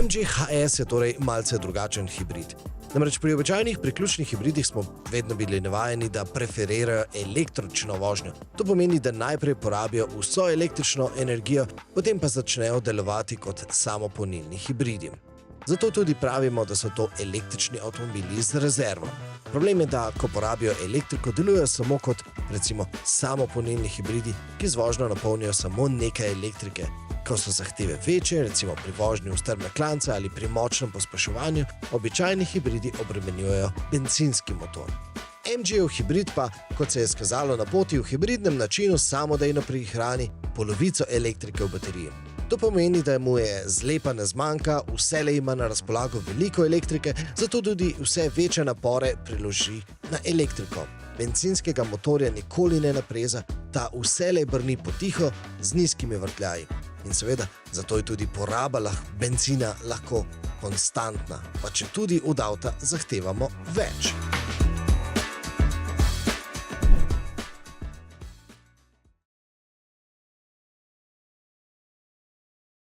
MG HS je torej malce drugačen hibrid. Namreč pri običajnih priključnih hibridih smo vedno bili navajeni, da preferirajo električno vožnjo. To pomeni, da najprej porabijo vso električno energijo, potem pa začnejo delovati kot samopolnilni hibridi. Zato tudi pravimo, da so to električni avtomobili z rezervo. Problem je, da ko porabijo elektriko, delujejo samo kot, recimo, samopolnilni hibridi, ki z vožnjo napolnijo samo nekaj elektrike. Ko so zahteve večje, recimo pri vožnji v strme klance ali pri močnem pospeševanju, običajni hibridi obremenjujejo bencinski motor. MG-jev hibrid pa, kot se je izkazalo na poti, v hibridnem načinu samodejno prihrani polovico elektrike v bateriji. To pomeni, da mu je zlepa ne zmanjka, vselej ima na razpolago veliko elektrike, zato tudi vse večje napore priloži na elektriko. Bencinskega motorja nikoli ne napreza, ta vselej brni potiho z nizkimi vrtljaji. In seveda, zato je tudi poraba benzina lahko konstantna, pa če tudi od avta zahtevamo več.